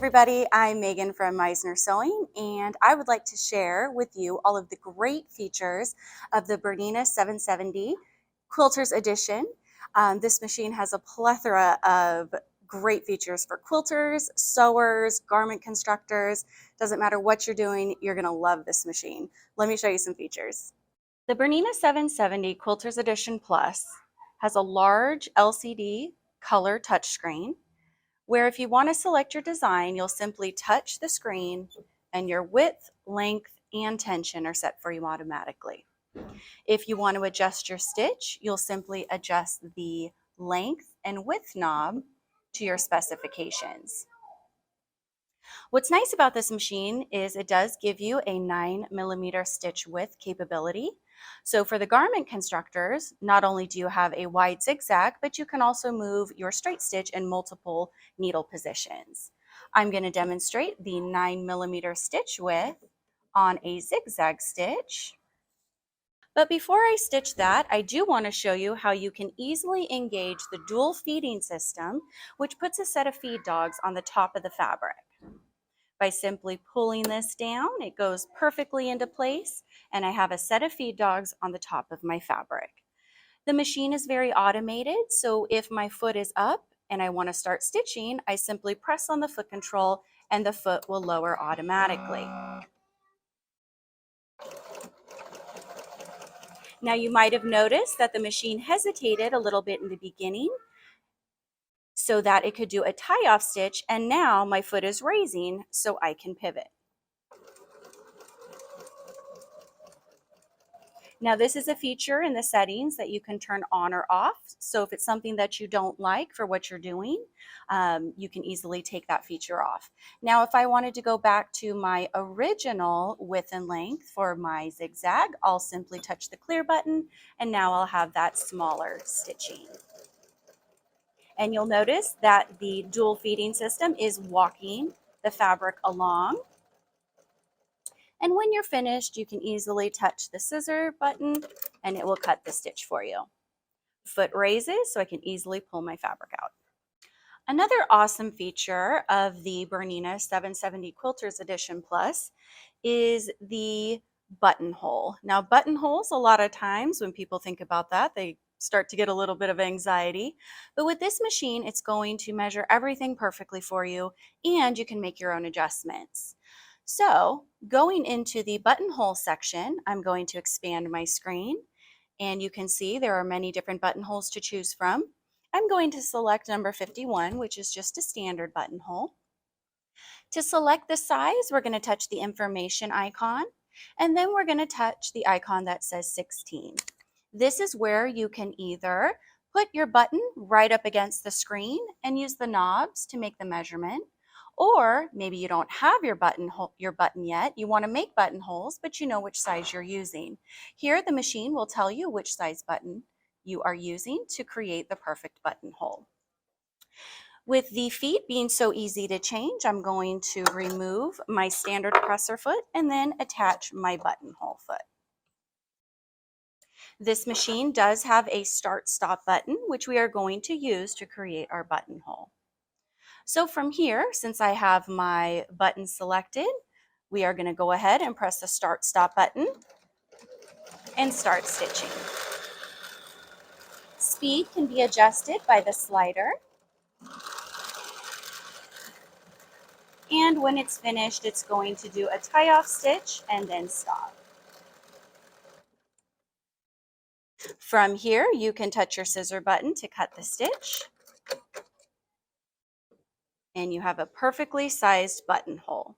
everybody, I'm Megan from Meisner Sewing, and I would like to share with you all of the great features of the BERNINA 770 Quilters Edition. This machine has a plethora of great features for quilters, sewers, garment constructors. Doesn't matter what you're doing, you're gonna love this machine. Let me show you some features. The BERNINA 770 Quilters Edition Plus has a large LCD color touchscreen, where if you want to select your design, you'll simply touch the screen and your width, length, and tension are set for you automatically. If you want to adjust your stitch, you'll simply adjust the length and width knob to your specifications. What's nice about this machine is it does give you a 9mm stitch width capability. So for the garment constructors, not only do you have a wide zigzag, but you can also move your straight stitch in multiple needle positions. I'm going to demonstrate the 9mm stitch width on a zigzag stitch. But before I stitch that, I do want to show you how you can easily engage the dual feeding system, which puts a set of feed dogs on the top of the fabric. By simply pulling this down, it goes perfectly into place, and I have a set of feed dogs on the top of my fabric. The machine is very automated, so if my foot is up and I want to start stitching, I simply press on the foot control and the foot will lower automatically. Now you might have noticed that the machine hesitated a little bit in the beginning, so that it could do a tie-off stitch, and now my foot is raising so I can pivot. Now this is a feature in the settings that you can turn on or off, so if it's something that you don't like for what you're doing, you can easily take that feature off. Now if I wanted to go back to my original width and length for my zigzag, I'll simply touch the clear button, and now I'll have that smaller stitching. And you'll notice that the dual feeding system is walking the fabric along. And when you're finished, you can easily touch the scissor button and it will cut the stitch for you. Foot raises so I can easily pull my fabric out. Another awesome feature of the BERNINA 770 Quilters Edition Plus is the buttonhole. Now buttonholes, a lot of times when people think about that, they start to get a little bit of anxiety. But with this machine, it's going to measure everything perfectly for you, and you can make your own adjustments. So going into the buttonhole section, I'm going to expand my screen, and you can see there are many different buttonholes to choose from. I'm going to select number 51, which is just a standard buttonhole. To select the size, we're going to touch the information icon, and then we're going to touch the icon that says 16. This is where you can either put your button right up against the screen and use the knobs to make the measurement, or maybe you don't have your button yet, you want to make buttonholes, but you know which size you're using. Here the machine will tell you which size button you are using to create the perfect buttonhole. With the feet being so easy to change, I'm going to remove my standard presser foot and then attach my buttonhole foot. This machine does have a start-stop button, which we are going to use to create our buttonhole. So from here, since I have my button selected, we are going to go ahead and press the start-stop button and start stitching. Speed can be adjusted by the slider. And when it's finished, it's going to do a tie-off stitch and then stop. From here, you can touch your scissor button to cut the stitch. And you have a perfectly sized buttonhole.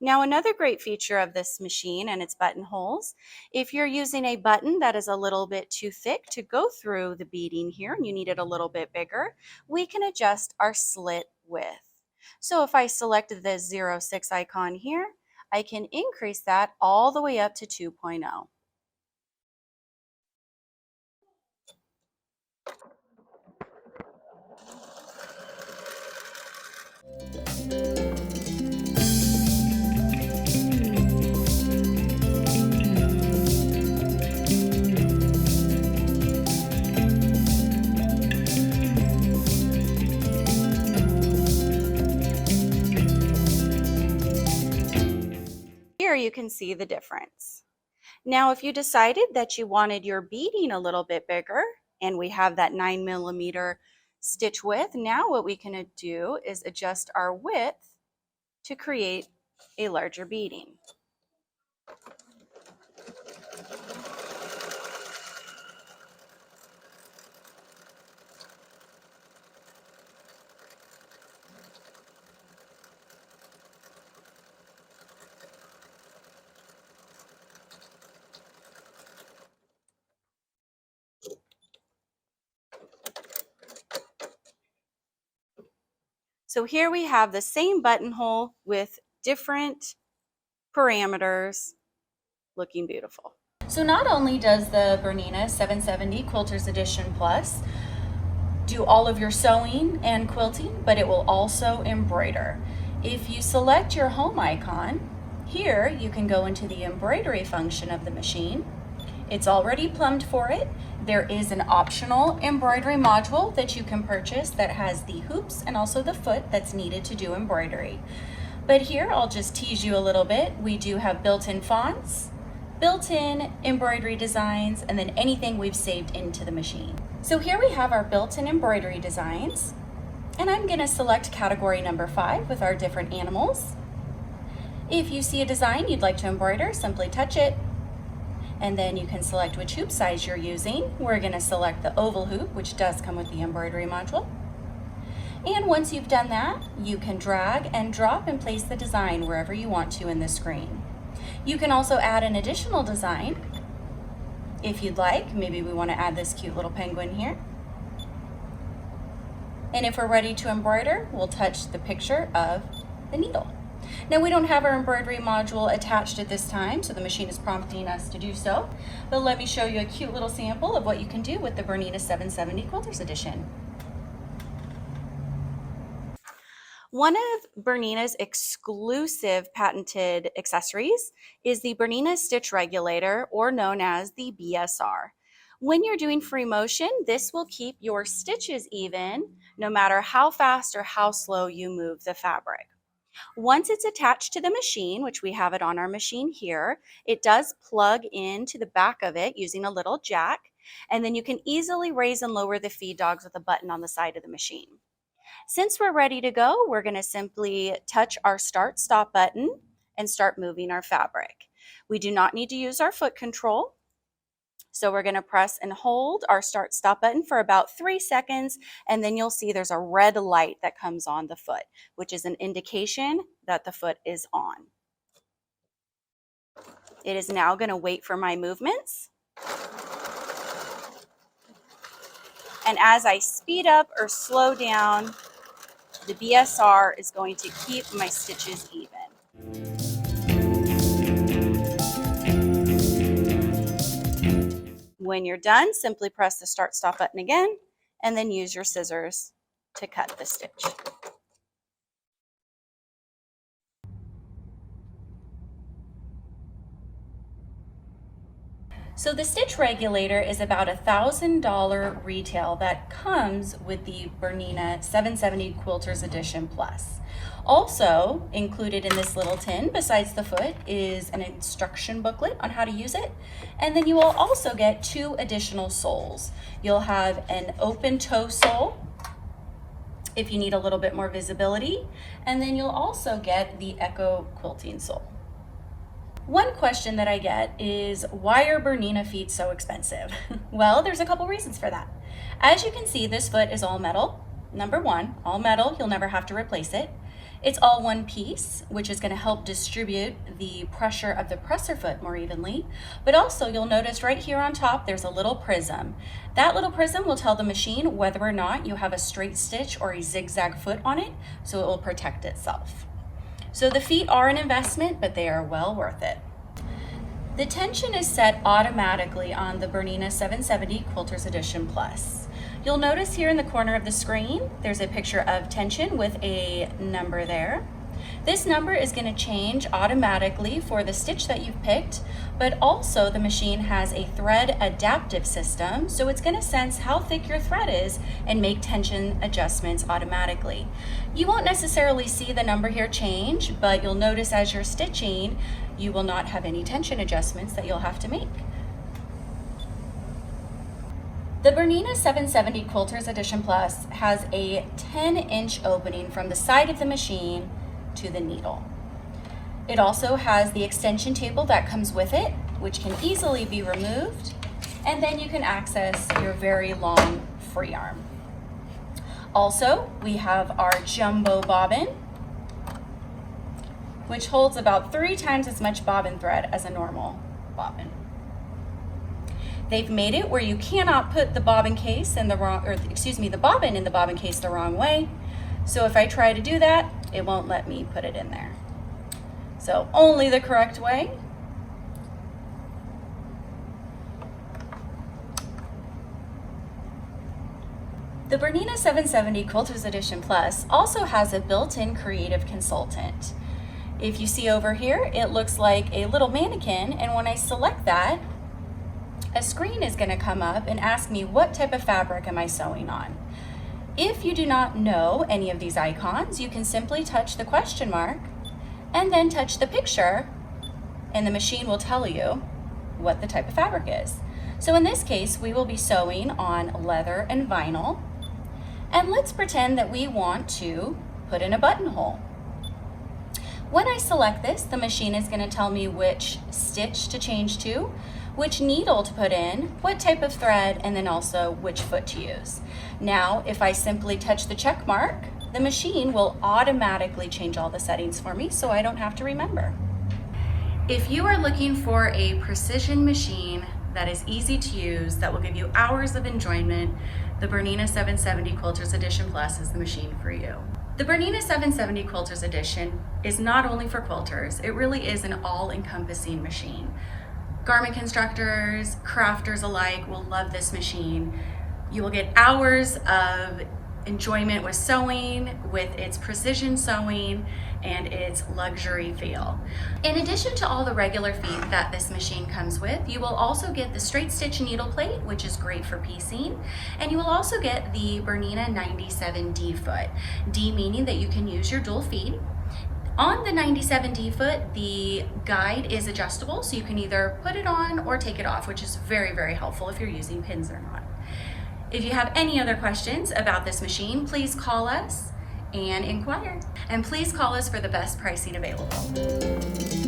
Now, another great feature of this machine and its buttonholes, if you're using a button that is a little bit too thick to go through the beading here and you need it a little bit bigger, we can adjust our slit width. So if I select the 06 icon here, I can increase that all the way up to 2.0. there you can see the difference. Now, if you decided that you wanted your beading a little bit bigger, and we have that 9mm stitch width, now what we can do is adjust our width to create a larger beading. So here we have the same buttonhole with different parameters, looking beautiful. So not only does the BERNINA 770 Quilters Edition Plus do all of your sewing and quilting, but it will also embroider. If you select your home icon, here you can go into the embroidery function of the machine. It's already plumbed for it. There is an optional embroidery module that you can purchase that has the hoops and also the foot that's needed to do embroidery. But here I'll just tease you a little bit. We do have built-in fonts, built-in embroidery designs, and then anything we've saved into the machine. So here we have our built-in embroidery designs, and I'm going to select category number 5 with our different animals. If you see a design you'd like to embroider, simply touch it, and then you can select which hoop size you're using. We're going to select the oval hoop, which does come with the embroidery module. And once you've done that, you can drag and drop and place the design wherever you want to in the screen. You can also add an additional design if you'd like. Maybe we want to add this cute little penguin here. And if we're ready to embroider, we'll touch the picture of the needle. Now we don't have our embroidery module attached at this time, so the machine is prompting us to do so. But let me show you a cute little sample of what you can do with the BERNINA 770 Quilters Edition. One of BERNINA's exclusive patented accessories is the BERNINA Stitch Regulator, or known as the BSR. When you're doing free motion, this will keep your stitches even, no matter how fast or how slow you move the fabric. Once it's attached to the machine, which we have it on our machine here, it does plug into the back of it using a little jack, and then you can easily raise and lower the feed dogs with a button on the side of the machine. Since we're ready to go, we're going to simply touch our start stop button and start moving our fabric. We do not need to use our foot control. So we're going to press and hold our start stop button for about 3 seconds, and then you'll see there's a red light that comes on the foot, which is an indication that the foot is on. It is now going to wait for my movements. And as I speed up or slow down, the BSR is going to keep my stitches even. When you're done, simply press the start stop button again, and then use your scissors to cut the stitch. So the Stitch Regulator is about $1,000 retail that comes with the BERNINA 770 Quilters Edition Plus. Also included in this little tin, besides the foot, is an instruction booklet on how to use it. And then you will also get 2 additional soles. You'll have an open toe sole if you need a little bit more visibility. And then you'll also get the Echo quilting sole. One question that I get is, why are BERNINA feet so expensive? Well, there's a couple reasons for that. As you can see, this foot is all metal. Number 1, all metal, you'll never have to replace it. It's all one piece, which is going to help distribute the pressure of the presser foot more evenly. But also, you'll notice right here on top, there's a little prism. That little prism will tell the machine whether or not you have a straight stitch or a zigzag foot on it, so it will protect itself. So the feet are an investment, but they are well worth it. The tension is set automatically on the BERNINA 770 Quilters Edition Plus. You'll notice here in the corner of the screen, there's a picture of tension with a number there. This number is going to change automatically for the stitch that you've picked, but also the machine has a thread adaptive system, so it's going to sense how thick your thread is and make tension adjustments automatically. You won't necessarily see the number here change, but you'll notice as you're stitching, you will not have any tension adjustments that you'll have to make. The BERNINA 770 Quilters Edition Plus has a 10-inch opening from the side of the machine to the needle. It also has the extension table that comes with it, which can easily be removed, and then you can access your very long free arm. Also, we have our jumbo bobbin, which holds about 3 times as much bobbin thread as a normal bobbin. They've made it where you cannot put the bobbin case in the wrong, the bobbin in the bobbin case the wrong way. So if I try to do that, it won't let me put it in there. So only the correct way. The BERNINA 770 Quilters Edition Plus also has a built-in creative consultant. If you see over here, it looks like a little mannequin, and when I select that, a screen is going to come up and ask me what type of fabric am I sewing on. If you do not know any of these icons, you can simply touch the question mark and then touch the picture, and the machine will tell you what the type of fabric is. So in this case, we will be sewing on leather and vinyl. And let's pretend that we want to put in a buttonhole. When I select this, the machine is going to tell me which stitch to change to, which needle to put in, what type of thread, and then also which foot to use. Now, if I simply touch the check mark, the machine will automatically change all the settings for me, so I don't have to remember. If you are looking for a precision machine that is easy to use, that will give you hours of enjoyment, the BERNINA 770 Quilters Edition Plus is the machine for you. The BERNINA 770 Quilters Edition is not only for quilters, it really is an all-encompassing machine. Garment constructors, crafters alike will love this machine. You will get hours of enjoyment with sewing, with its precision sewing, and its luxury feel. In addition to all the regular feet that this machine comes with, you will also get the straight stitch needle plate, which is great for piecing, and you will also get the BERNINA 97D foot. D meaning that you can use your dual feet. On the 97D foot, the guide is adjustable, so you can either put it on or take it off, which is very, very helpful if you're using pins or not. If you have any other questions about this machine, please call us and inquire. And please call us for the best pricing available.